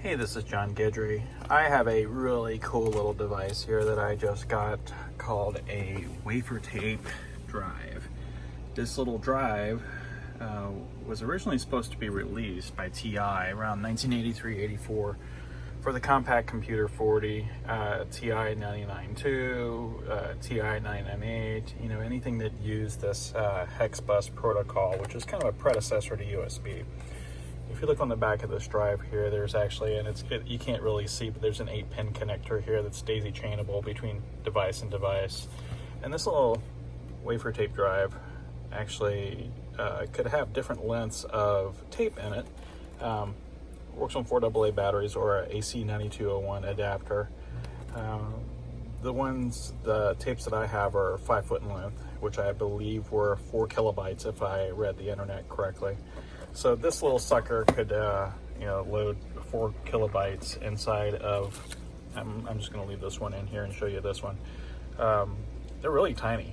Hey, this is John Guidry. I have a really cool little device here that I just got called a Wafertape drive. This little drive was originally supposed to be released by TI around 1983-84 for the compact computer 40, TI 992, TI 998, you know, anything that used this Hexbus protocol, which is kind of a predecessor to USB. If you look on the back of this drive here, there's actually, and you can't really see, but there's an 8-pin connector here that's daisy chainable between device and device. And this little Wafertape drive actually could have different lengths of tape in it. Works on 4 AA batteries or a AC 9201 adapter. The tapes that I have are 5 foot in length, which I believe were 4 kilobytes if I read the internet correctly. So this little sucker could, load 4 kilobytes inside of. I'm just going to leave this one in here and show you this one. They're really tiny.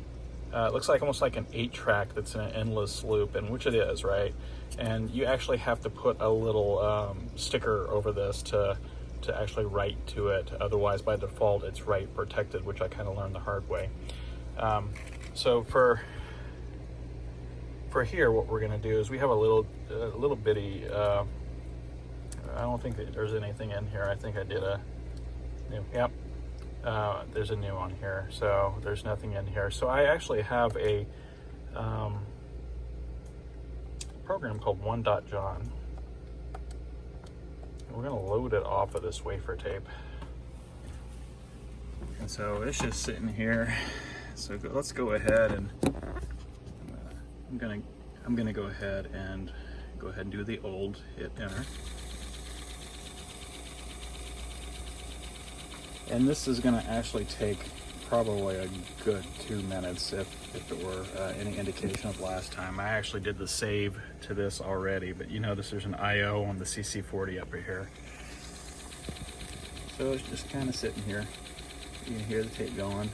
It looks like almost like an 8-track that's in an endless loop, and which it is, right? And you actually have to put a little sticker over this to actually write to it. Otherwise, by default, it's write protected, which I kind of learned the hard way. So for here, what we're going to do is we have a little bitty. I don't think that there's anything in here. I think I did a new. Yep. There's a new on here, so there's nothing in here. So I actually have a program called one.john. We're going to load it off of this Wafertape. And so it's just sitting here. So let's go ahead and I'm gonna go ahead and do the old, hit enter. And this is gonna actually take probably a good 2 minutes if it were any indication of last time. I actually did the save to this already, but you notice there's an IO on the CC-40 up here. So it's just kind of sitting here. You can hear the tape going.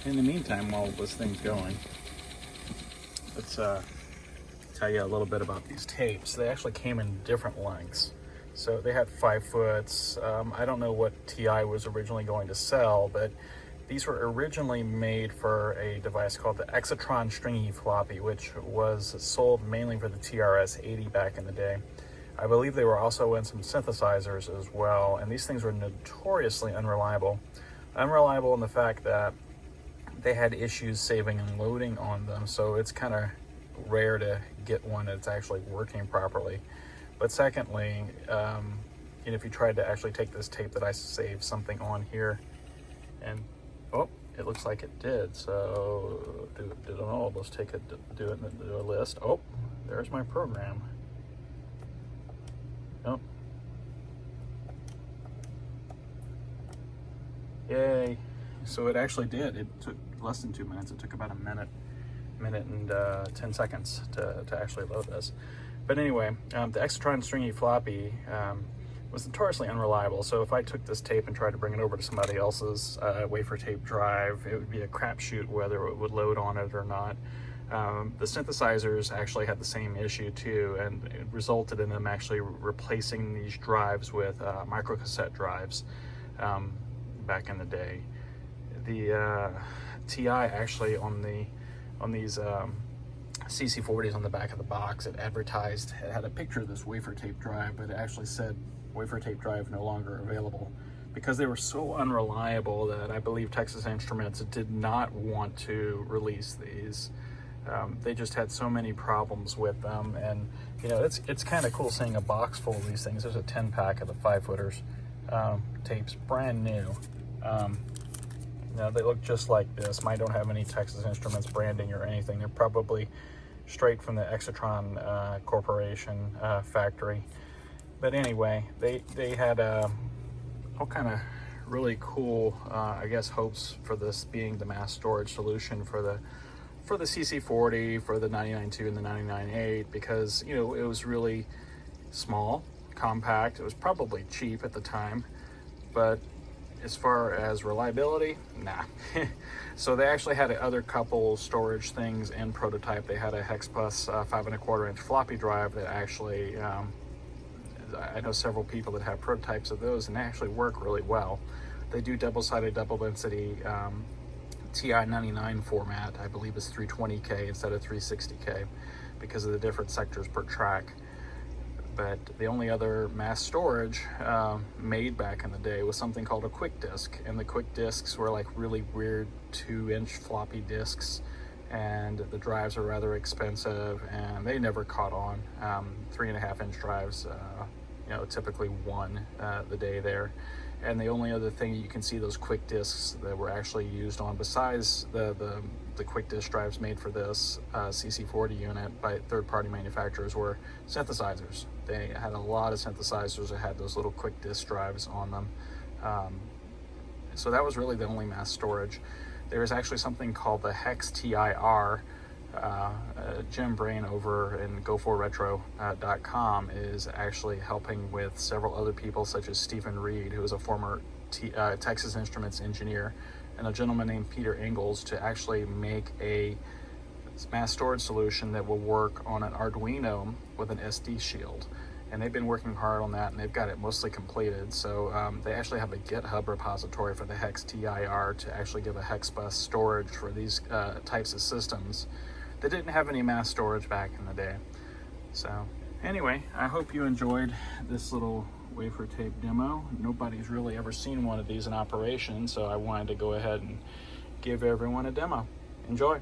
In the meantime, while this thing's going, let's tell you a little bit about these tapes. They actually came in different lengths. So they had 5 foots. I don't know what TI was originally going to sell, but these were originally made for a device called the Exatron Stringy Floppy, which was sold mainly for the TRS-80 back in the day. I believe they were also in some synthesizers as well, and these things were notoriously unreliable. Unreliable in the fact that they had issues saving and loading on them, so it's kind of rare to get one that's actually working properly. But secondly, if you tried to actually take this tape that I saved something on here, and oh, it looks like it did. So did all of us do it in the list? Oh, there's my program. Oh, yay! So it actually did. It took less than 2 minutes. It took about a minute and 10 seconds to actually load this. But anyway, the Exatron Stringy Floppy was notoriously unreliable. So if I took this tape and tried to bring it over to somebody else's Wafertape drive, it would be a crapshoot whether it would load on it or not. The synthesizers actually had the same issue too, and it resulted in them actually replacing these drives with microcassette drives back in the day. The TI actually on these CC-40s on the back of the box, it advertised, it had a picture of this Wafertape drive, but it actually said Wafertape drive no longer available, because they were so unreliable that I believe Texas Instruments did not want to release these. They just had so many problems with them, and it's kind of cool seeing a box full of these things. There's a 10-pack of the 5-footers tapes, brand new. They look just like this. Mine don't have any Texas Instruments branding or anything. They're probably straight from the Exatron Corporation factory. But anyway, they had all kind of really cool, hopes for this being the mass storage solution for the CC-40, for the 992 and the 998, because it was really small, compact. It was probably cheap at the time, but As far as reliability, nah. So they actually had other couple storage things in prototype. They had a Hexbus 5¼ inch floppy drive that actually, I know several people that have prototypes of those, and they actually work really well. They do double-sided, double-density TI-99 format. I believe it's 320K instead of 360K because of the different sectors per track. But the only other mass storage made back in the day was something called a quick disk, and the quick disks were like really weird 2-inch floppy disks, and the drives are rather expensive, and they never caught on. 3.5-inch drives, you know, typically won the day there. And the only other thing you can see those quick disks that were actually used on, besides the quick disk drives made for this CC-40 unit by third-party manufacturers, were synthesizers. They had a lot of synthesizers that had those little quick disk drives on them. So that was really the only mass storage. There is actually something called the Hex TIR. Jim Brain over in go4retro.com is actually helping with several other people, such as Stephen Reid, who is a former Texas Instruments engineer, and a gentleman named Peter Ingalls, to actually make a mass storage solution that will work on an Arduino with an SD shield. And they've been working hard on that, and they've got it mostly completed. So they actually have a GitHub repository for the Hex TIR to actually give a Hexbus storage for these types of systems that didn't have any mass storage back in the day. So anyway, I hope you enjoyed this little wafer tape demo. Nobody's really ever seen one of these in operation, so I wanted to go ahead and give everyone a demo. Enjoy.